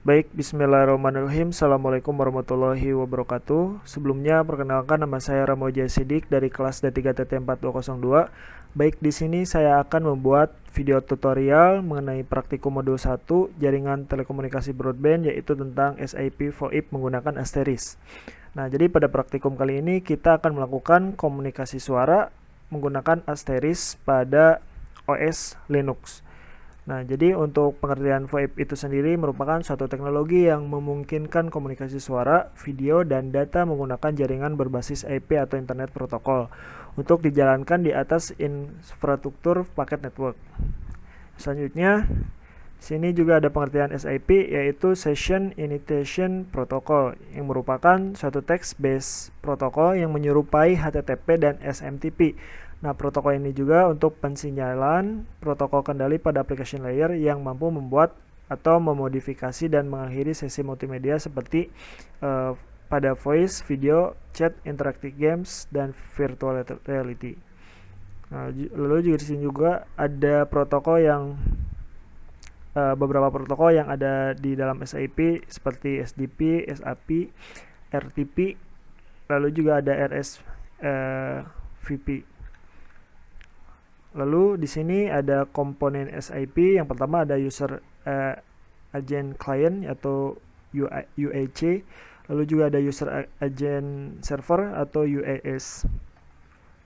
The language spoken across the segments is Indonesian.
Baik, bismillahirrahmanirrahim. Assalamualaikum warahmatullahi wabarakatuh. Sebelumnya, perkenalkan nama saya Ramoja Sidik dari kelas D3 TT 4202. Baik, di sini saya akan membuat video tutorial mengenai praktikum modul 1 jaringan telekomunikasi broadband, yaitu tentang SIP VoIP menggunakan Asterisk. Nah, jadi pada praktikum kali ini kita akan melakukan komunikasi suara menggunakan Asterisk pada OS Linux. Nah, jadi untuk pengertian VoIP itu sendiri merupakan suatu teknologi yang memungkinkan komunikasi suara, video, dan data menggunakan jaringan berbasis IP atau Internet Protocol untuk dijalankan di atas infrastruktur paket network. Selanjutnya, sini juga ada pengertian SIP, yaitu Session Initiation Protocol, yang merupakan suatu text-based protokol yang menyerupai HTTP dan SMTP. Nah, protokol ini juga untuk pensinyalan protokol kendali pada application layer yang mampu membuat atau memodifikasi dan mengakhiri sesi multimedia seperti pada voice, video, chat, interactive games, dan virtual reality. Nah, lalu juga di sini juga ada protokol yang beberapa protokol yang ada di dalam SIP seperti SDP, SAP, RTP, lalu juga ada RSVP. Lalu di sini ada komponen SIP. Yang pertama ada user agent client atau UAC. Lalu juga ada user agent server atau UAS.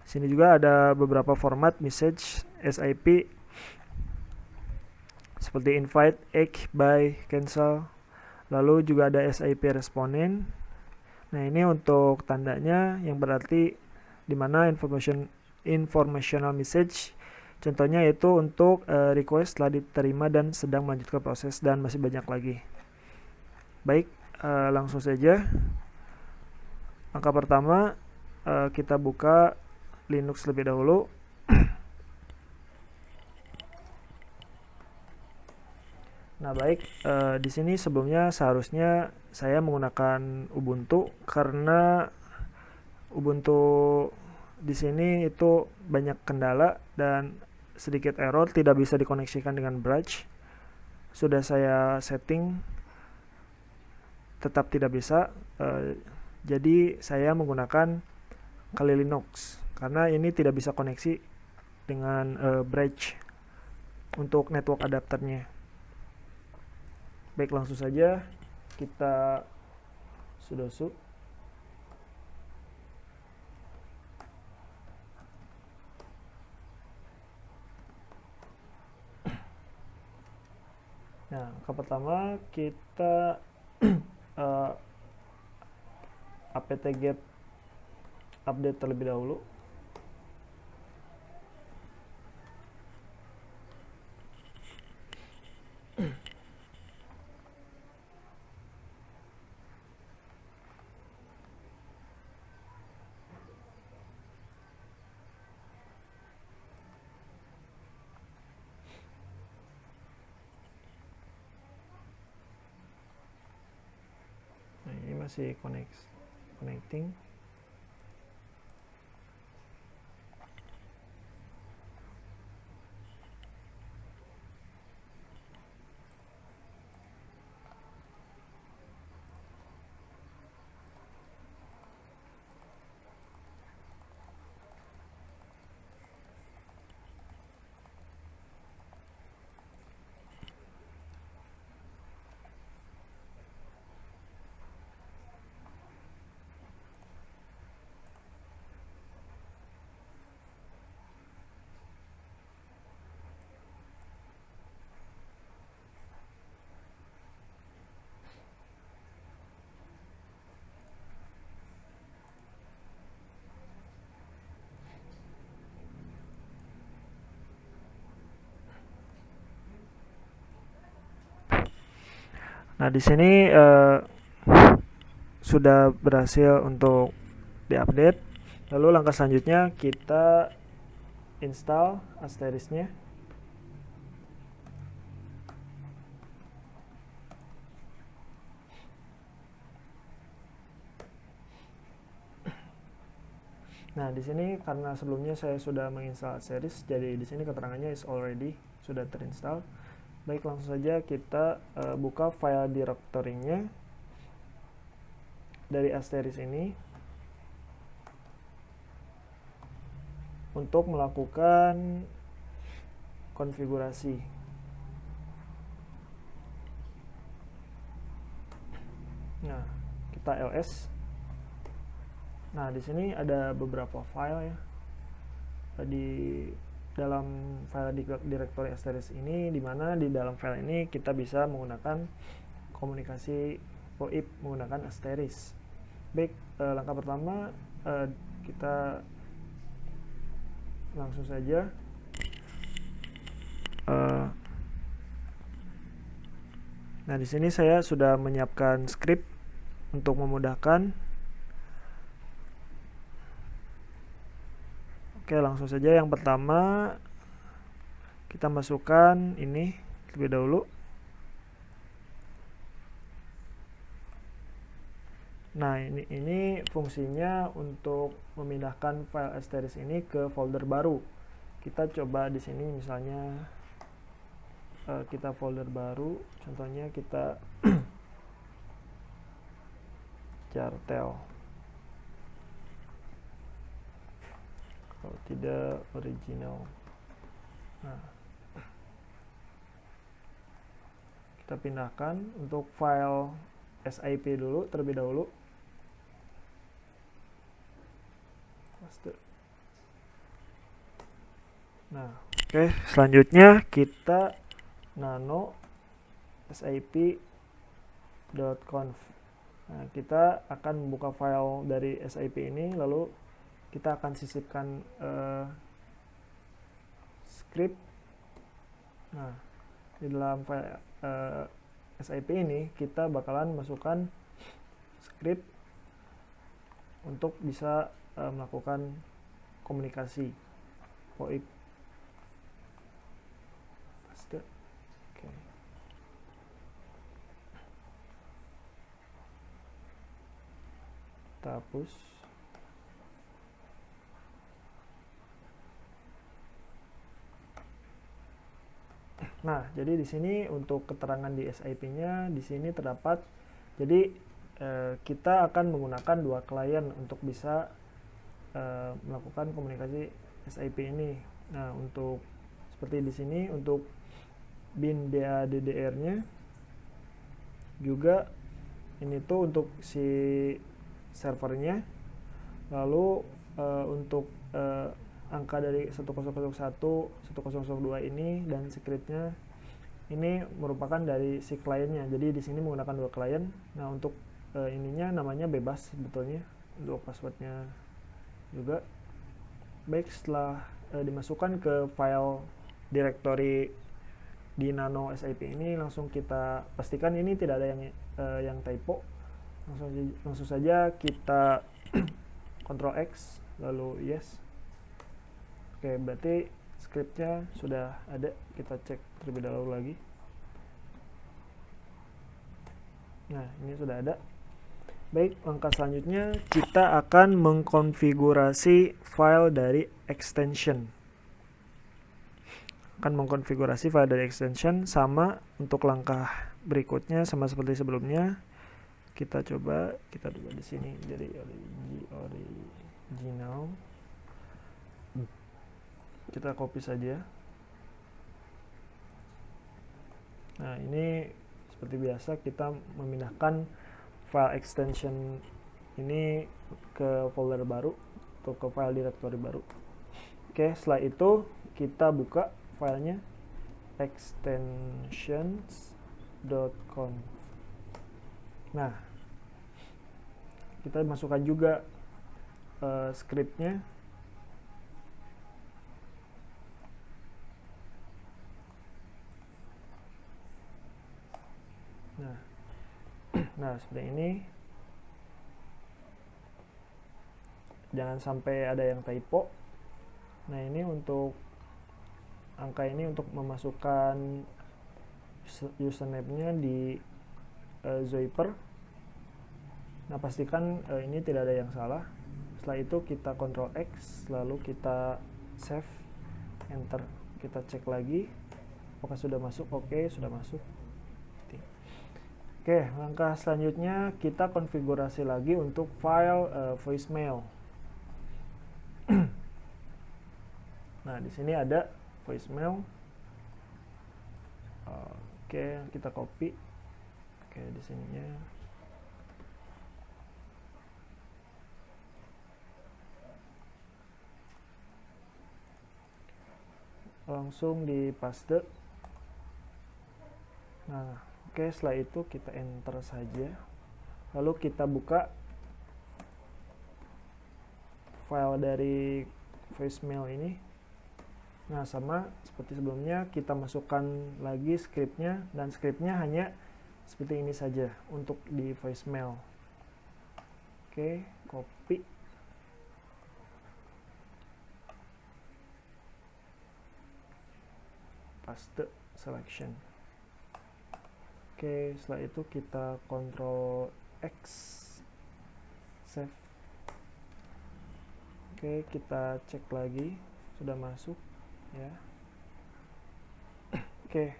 Sini juga ada beberapa format message SIP seperti invite, egg, buy, cancel. Lalu juga ada SIP responden. Nah, ini untuk tandanya yang berarti di mana informational message. Contohnya yaitu untuk request telah diterima dan sedang melanjutkan proses, dan masih banyak lagi. Baik, langsung saja. Angka pertama, kita buka Linux lebih dahulu. Nah, baik, di sini sebelumnya seharusnya saya menggunakan Ubuntu karena Ubuntu di sini itu banyak kendala dan sedikit error, tidak bisa dikoneksikan dengan Brave. Sudah saya setting, tetap tidak bisa. Jadi saya menggunakan Kali Linux karena ini tidak bisa koneksi dengan Brave untuk network adapternya. Baik, langsung saja kita sudoku. Nah, ke pertama kita apt-get update terlebih dahulu. Nah, ini masih connecting. Nah, di sini sudah berhasil untuk diupdate. Lalu langkah selanjutnya kita install Asterisknya. Nah, di sini karena sebelumnya saya sudah menginstal Asterisk, jadi di sini keterangannya is already, sudah terinstall. Baik, langsung saja kita buka file directory-nya dari asterisk ini untuk melakukan konfigurasi. Nah, kita ls. Nah, di sini ada beberapa file ya. Di dalam file directory asterisk ini, dimana di dalam file ini kita bisa menggunakan komunikasi VoIP menggunakan asterisk. Baik, langkah pertama kita langsung saja nah, di sini saya sudah menyiapkan script untuk memudahkan. Oke, langsung saja yang pertama kita masukkan ini terlebih dahulu. Nah, ini fungsinya untuk memindahkan file asterisk ini ke folder baru. Kita coba di sini misalnya kita folder baru, contohnya kita Jartel. Kalau tidak original. Nah, kita pindahkan untuk file SIP dulu terlebih dahulu. Nah, oke, selanjutnya kita nano sip.conf. Nah, kita akan membuka file dari SIP ini, lalu kita akan sisipkan script. Nah, di dalam file SIP ini kita bakalan masukkan script untuk bisa melakukan komunikasi VoIP. Oke. Kita hapus. Nah, jadi di sini untuk keterangan di SIP-nya di sini terdapat. Jadi kita akan menggunakan dua klien untuk bisa melakukan komunikasi SIP ini. Nah, untuk seperti di sini untuk bin DADDR-nya juga ini tuh untuk si servernya. Lalu untuk angka dari 1001, 1002 ini dan scriptnya ini merupakan dari si kliennya. Jadi di sini menggunakan dua klien. Nah, untuk ininya namanya bebas sebetulnya, untuk passwordnya juga. Baik, setelah dimasukkan ke file directory di nano SIP ini, langsung kita pastikan ini tidak ada yang typo. Langsung saja kita Ctrl X lalu yes. Oke, berarti scriptnya sudah ada. Kita cek terlebih dahulu lagi. Nah, ini sudah ada. Baik, langkah selanjutnya kita akan mengkonfigurasi file dari extension. Akan mengkonfigurasi file dari extension sama untuk langkah berikutnya sama seperti sebelumnya. Kita coba di sini jadi original. Kita copy saja. Nah, ini seperti biasa kita memindahkan file extension ini ke folder baru atau ke file directory baru. Oke, setelah itu kita buka filenya extensions.conf. Nah, kita masukkan juga scriptnya. Nah, seperti ini. Jangan sampai ada yang typo. Nah, ini untuk angka ini untuk memasukkan username-nya di Zyper. Nah, pastikan ini tidak ada yang salah. Setelah itu kita Ctrl X, lalu kita save, enter. Kita cek lagi. Apakah sudah masuk? Oke, sudah masuk. Oke, langkah selanjutnya kita konfigurasi lagi untuk file voicemail. Nah, di sini ada voicemail. Oke, kita copy. Oke, di sininya. Langsung di paste. Nah, oke, setelah itu kita enter saja. Lalu kita buka file dari voicemail ini. Nah, sama seperti sebelumnya, kita masukkan lagi scriptnya, dan scriptnya hanya seperti ini saja untuk di voicemail. Oke, copy. Paste selection. Oke, setelah itu kita Ctrl X, save. Oke, kita cek lagi, sudah masuk ya. Oke,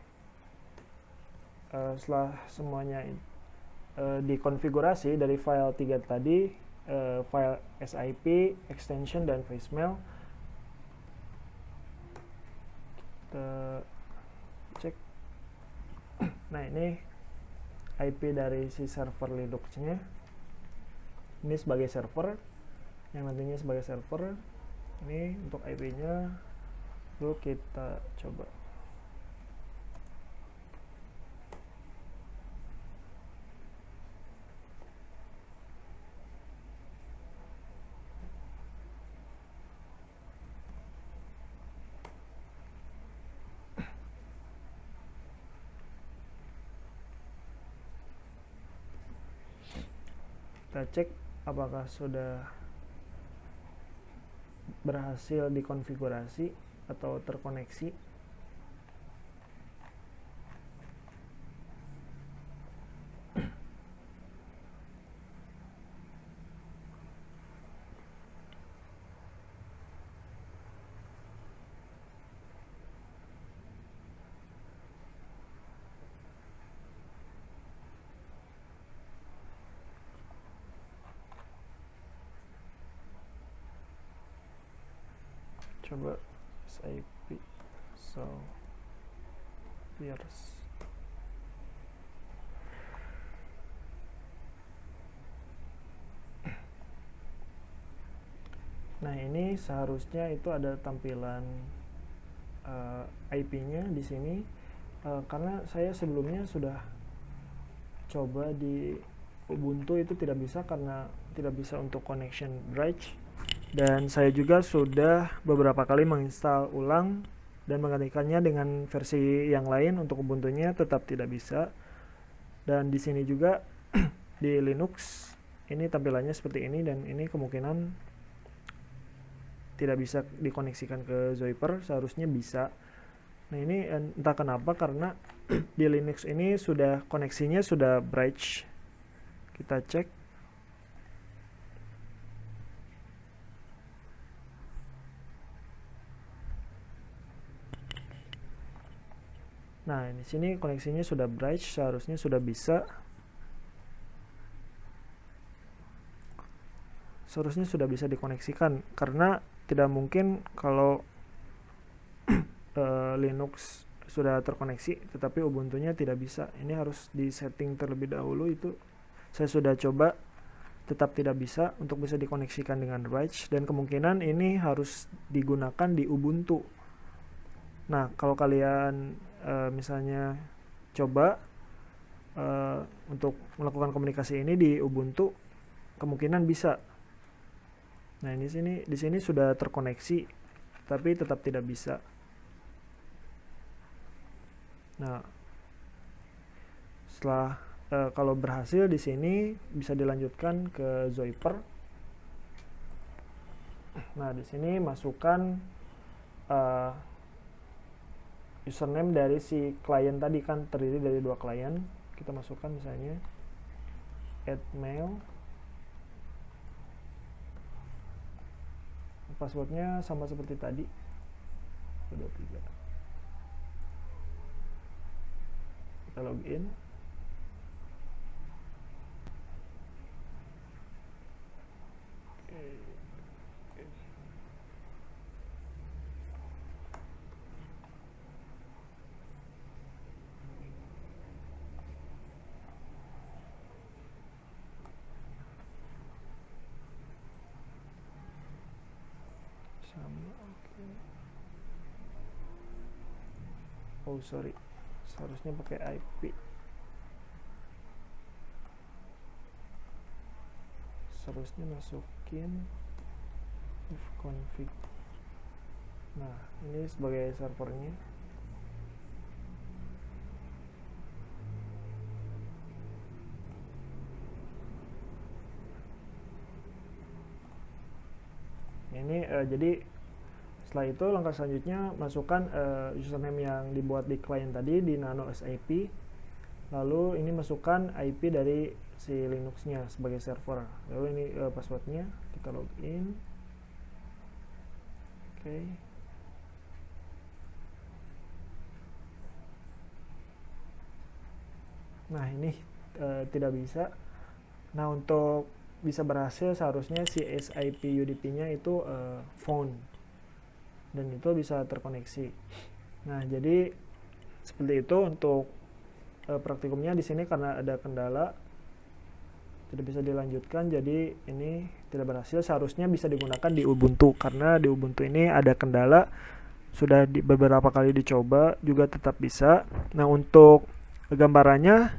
setelah semuanya dikonfigurasi dari file 3 tadi, file SIP, extension, dan voicemail, kita cek. Nah, ini IP dari si server Linux-nya. Ini sebagai server, yang nantinya sebagai server. Ini untuk IP-nya. Lalu kita coba. Kita cek apakah sudah berhasil dikonfigurasi atau terkoneksi. Coba SIP so appears. Nah, ini seharusnya itu ada tampilan IP-nya di sini, karena saya sebelumnya sudah coba di Ubuntu itu tidak bisa, karena tidak bisa untuk connection bridge. Dan saya juga sudah beberapa kali menginstal ulang dan menggantikannya dengan versi yang lain untuk Ubuntu-nya, tetap tidak bisa. Dan di sini juga di Linux ini tampilannya seperti ini, dan ini kemungkinan tidak bisa dikoneksikan ke Zoiper. Seharusnya bisa. Nah, ini entah kenapa, karena di Linux ini sudah koneksinya sudah bridge. Kita cek. Nah, di sini koneksinya sudah bridge, seharusnya sudah bisa. Seharusnya sudah bisa dikoneksikan, karena tidak mungkin kalau Linux sudah terkoneksi tetapi Ubuntu-nya tidak bisa. Ini harus di setting terlebih dahulu. Itu saya sudah coba, tetap tidak bisa untuk bisa dikoneksikan dengan bridge, dan kemungkinan ini harus digunakan di Ubuntu. Nah, kalau kalian misalnya coba untuk melakukan komunikasi ini di Ubuntu, kemungkinan bisa. Nah, di sini sudah terkoneksi, tapi tetap tidak bisa. Nah, setelah kalau berhasil di sini bisa dilanjutkan ke Zoiper. Nah, di sini masukkan username dari si klien tadi, kan terdiri dari 2 klien. Kita masukkan misalnya @mail. Passwordnya sama seperti tadi, 23. kita login. Oh sorry, seharusnya pakai IP. Seharusnya masukin ifconfig. Nah, ini sebagai servernya. Ini jadi setelah itu langkah selanjutnya masukkan username yang dibuat di klien tadi di nano SIP, lalu ini masukkan IP dari si Linuxnya sebagai server, lalu ini passwordnya, kita login. Oke. Nah ini tidak bisa. Nah untuk bisa berhasil seharusnya si SIP UDP nya itu found dan itu bisa terkoneksi. Nah jadi seperti itu untuk praktikumnya. Di sini karena ada kendala tidak bisa dilanjutkan, jadi ini tidak berhasil. Seharusnya bisa digunakan di Ubuntu, karena di Ubuntu ini ada kendala, sudah beberapa kali dicoba juga tetap bisa. Nah untuk gambarannya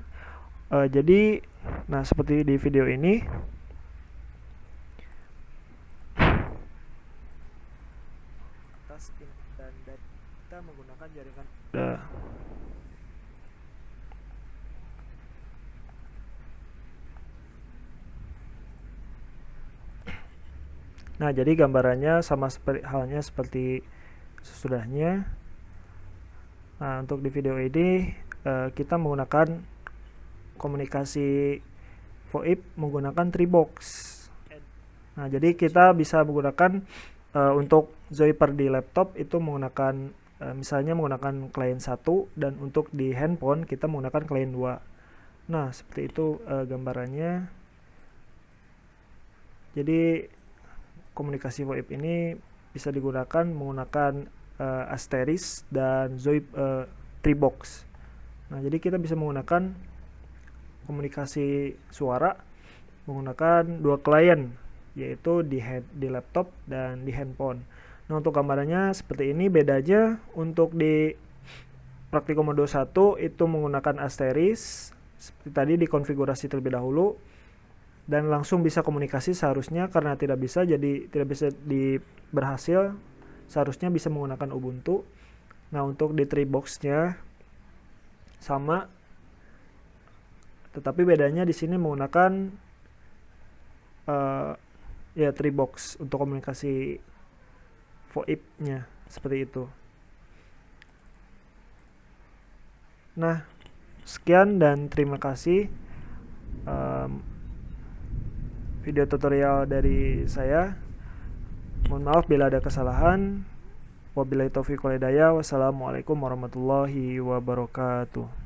jadi nah seperti di video ini. Dan kita menggunakan jaringan Nah jadi gambarannya sama seperti halnya seperti sesudahnya. Nah untuk di video ini kita menggunakan komunikasi VoIP menggunakan Treebox. Nah jadi kita bisa menggunakan untuk Zoiper di laptop itu menggunakan misalnya menggunakan klien 1, dan untuk di handphone kita menggunakan klien 2. Nah seperti itu gambarannya. Jadi komunikasi VoIP ini bisa digunakan menggunakan Asteris dan Treebox. Nah jadi kita bisa menggunakan komunikasi suara menggunakan dua klien, yaitu di laptop dan di handphone. Nah untuk gambarannya seperti ini. Bedanya untuk di praktikum modul 1 itu menggunakan Asteris seperti tadi, dikonfigurasi terlebih dahulu dan langsung bisa komunikasi seharusnya. Karena tidak bisa, jadi tidak bisa berhasil, seharusnya bisa menggunakan Ubuntu. Nah untuk di Treebox nya sama, tetapi bedanya di sini menggunakan ya Treebox untuk komunikasi VoIP nya seperti itu. Nah sekian dan terima kasih video tutorial dari saya. Mohon maaf bila ada kesalahan. Wabillahi taufiq wal hidayah. Wassalamualaikum warahmatullahi wabarakatuh.